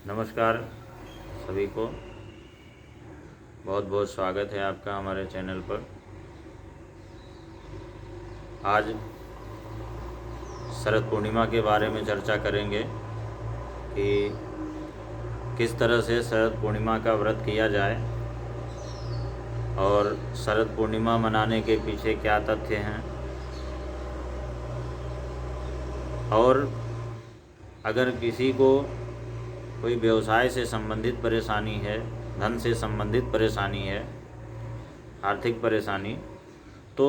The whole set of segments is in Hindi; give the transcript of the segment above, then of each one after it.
नमस्कार सभी को, बहुत बहुत स्वागत है आपका हमारे चैनल पर। आज शरद पूर्णिमा के बारे में चर्चा करेंगे कि किस तरह से शरद पूर्णिमा का व्रत किया जाए और शरद पूर्णिमा मनाने के पीछे क्या तथ्य हैं, और अगर किसी को कोई व्यवसाय से संबंधित परेशानी है, धन से संबंधित परेशानी है, आर्थिक परेशानी, तो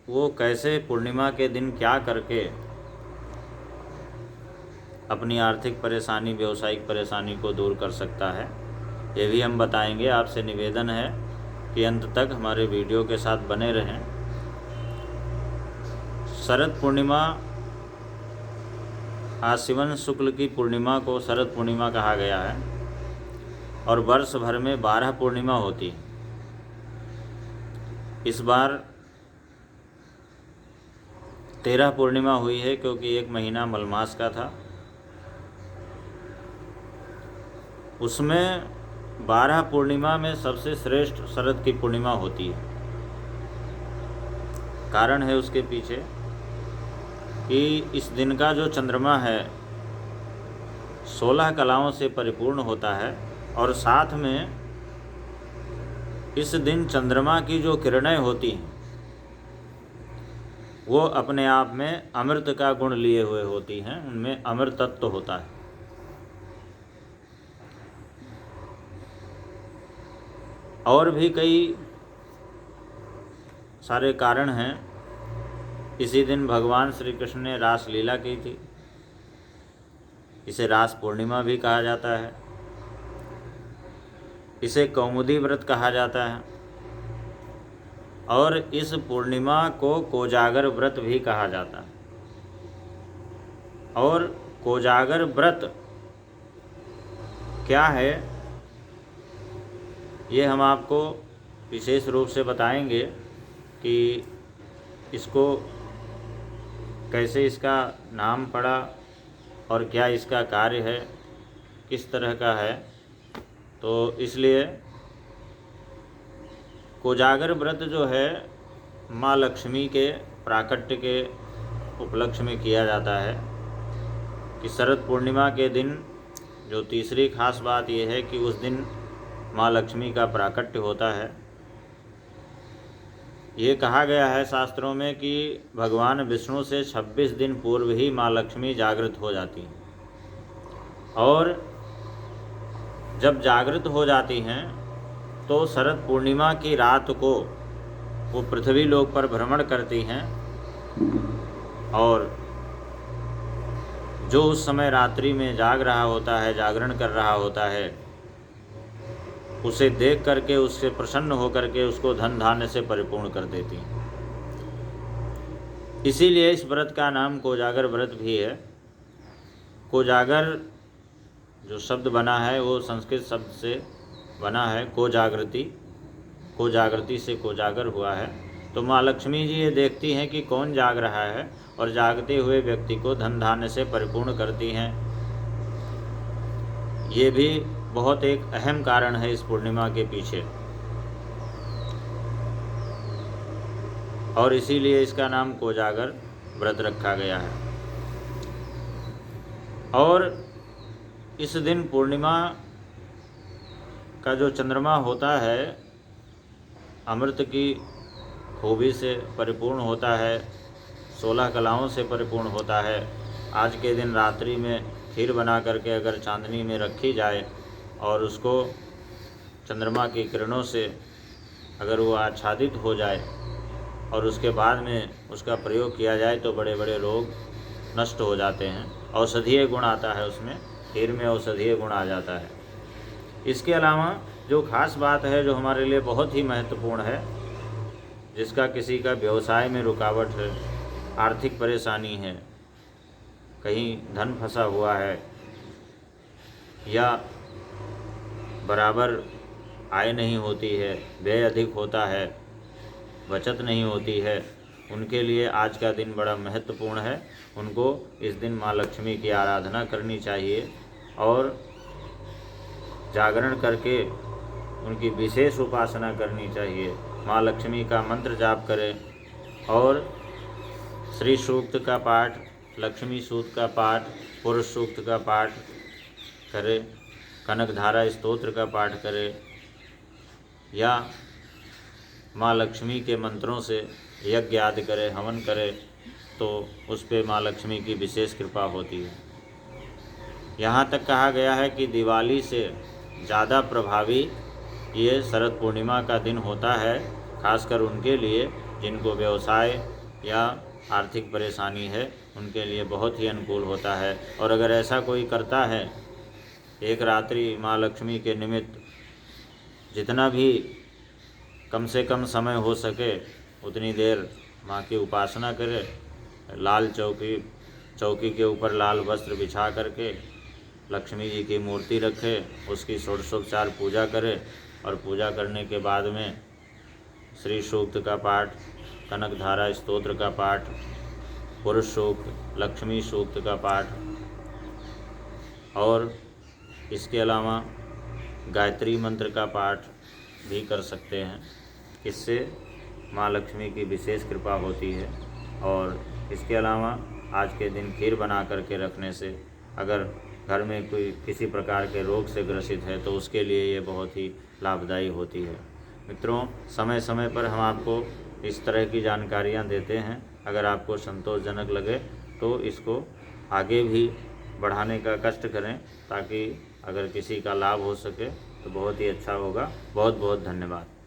वो कैसे पूर्णिमा के दिन क्या करके अपनी आर्थिक परेशानी, व्यवसायिक परेशानी को दूर कर सकता है, ये भी हम बताएंगे। आपसे निवेदन है कि अंत तक हमारे वीडियो के साथ बने रहें। शरद पूर्णिमा, आश्विन शुक्ल की पूर्णिमा को शरद पूर्णिमा कहा गया है और वर्ष भर में 12 पूर्णिमा होती है। इस बार 13 पूर्णिमा हुई है क्योंकि एक महीना मलमास का था। उसमें 12 पूर्णिमा में सबसे श्रेष्ठ शरद की पूर्णिमा होती है। कारण है उसके पीछे कि इस दिन का जो चंद्रमा है 16 कलाओं से परिपूर्ण होता है और साथ में इस दिन चंद्रमा की जो किरणें होती हैं वो अपने आप में अमृत का गुण लिए हुए होती हैं, उनमें अमृत तत्व होता है। और भी कई सारे कारण हैं। इसी दिन भगवान श्री कृष्ण ने रास लीला की थी। इसे रास पूर्णिमा भी कहा जाता है। इसे कौमुदी व्रत कहा जाता है और इस पूर्णिमा को कोजागर व्रत भी कहा जाता है। और कोजागर व्रत क्या है ये हम आपको विशेष रूप से बताएंगे कि इसको कैसे, इसका नाम पड़ा और क्या इसका कार्य है, किस तरह का है। तो इसलिए कोजागर व्रत जो है माँ लक्ष्मी के प्राकट्य के उपलक्ष्य में किया जाता है कि शरद पूर्णिमा के दिन जो तीसरी खास बात यह है कि उस दिन माँ लक्ष्मी का प्राकट्य होता है। ये कहा गया है शास्त्रों में कि भगवान विष्णु से 26 दिन पूर्व ही माँ लक्ष्मी जागृत हो जाती हैं और जब जागृत हो जाती हैं तो शरद पूर्णिमा की रात को वो पृथ्वी लोक पर भ्रमण करती हैं और जो उस समय रात्रि में जाग रहा होता है, जागरण कर रहा होता है, उसे देख करके उससे प्रसन्न होकर के उसको धन धान्य से परिपूर्ण कर देती हैं। इसीलिए इस व्रत का नाम कोजागर व्रत भी है। कोजागर जो शब्द बना है वो संस्कृत शब्द से बना है, कोजागृति। कोजागृति से कोजागर हुआ है। तो माँ लक्ष्मी जी ये देखती हैं कि कौन जाग रहा है और जागते हुए व्यक्ति को धन धान्य से परिपूर्ण करती हैं। ये भी बहुत एक अहम कारण है इस पूर्णिमा के पीछे और इसीलिए इसका नाम कोजागर व्रत रखा गया है। और इस दिन पूर्णिमा का जो चंद्रमा होता है अमृत की खूबी से परिपूर्ण होता है, 16 कलाओं से परिपूर्ण होता है। आज के दिन रात्रि में खीर बना करके अगर चांदनी में रखी जाए और उसको चंद्रमा की किरणों से अगर वो आच्छादित हो जाए और उसके बाद में उसका प्रयोग किया जाए तो बड़े बड़े रोग नष्ट हो जाते हैं। औषधीय गुण आता है उसमें, खीर में औषधीय गुण आ जाता है। इसके अलावा जो खास बात है जो हमारे लिए बहुत ही महत्वपूर्ण है, जिसका किसी का व्यवसाय में रुकावट है, आर्थिक परेशानी है, कहीं धन फंसा हुआ है या बराबर आय नहीं होती है, व्यय अधिक होता है, बचत नहीं होती है, उनके लिए आज का दिन बड़ा महत्वपूर्ण है। उनको इस दिन माँ लक्ष्मी की आराधना करनी चाहिए और जागरण करके उनकी विशेष उपासना करनी चाहिए। माँ लक्ष्मी का मंत्र जाप करें और श्री सूक्त का पाठ, लक्ष्मी सूक्त का पाठ, पुरुष सूक्त का पाठ करें, कनकधारा स्तोत्र का पाठ करें या माँ लक्ष्मी के मंत्रों से यज्ञ आदि करें, हवन करें तो उस पर माँ लक्ष्मी की विशेष कृपा होती है। यहाँ तक कहा गया है कि दिवाली से ज़्यादा प्रभावी ये शरद पूर्णिमा का दिन होता है, खासकर उनके लिए जिनको व्यवसाय या आर्थिक परेशानी है, उनके लिए बहुत ही अनुकूल होता है। और अगर ऐसा कोई करता है, एक रात्रि माँ लक्ष्मी के निमित्त जितना भी कम से कम समय हो सके उतनी देर माँ की उपासना करे, लाल चौकी के ऊपर लाल वस्त्र बिछा करके लक्ष्मी जी की मूर्ति रखे, उसकी षोडशोपचार पूजा करे और पूजा करने के बाद में श्री सूक्त का पाठ, कनकधारा स्तोत्र का पाठ, पुरुष सूक्त, लक्ष्मी सूक्त का पाठ और इसके अलावा गायत्री मंत्र का पाठ भी कर सकते हैं। इससे माँ लक्ष्मी की विशेष कृपा होती है। और इसके अलावा आज के दिन खीर बना करके रखने से अगर घर में कोई किसी प्रकार के रोग से ग्रसित है तो उसके लिए ये बहुत ही लाभदायी होती है। मित्रों, समय समय पर हम आपको इस तरह की जानकारियाँ देते हैं। अगर आपको संतोषजनक लगे तो इसको आगे भी बढ़ाने का कष्ट करें ताकि अगर किसी का लाभ हो सके तो बहुत ही अच्छा होगा। बहुत बहुत धन्यवाद।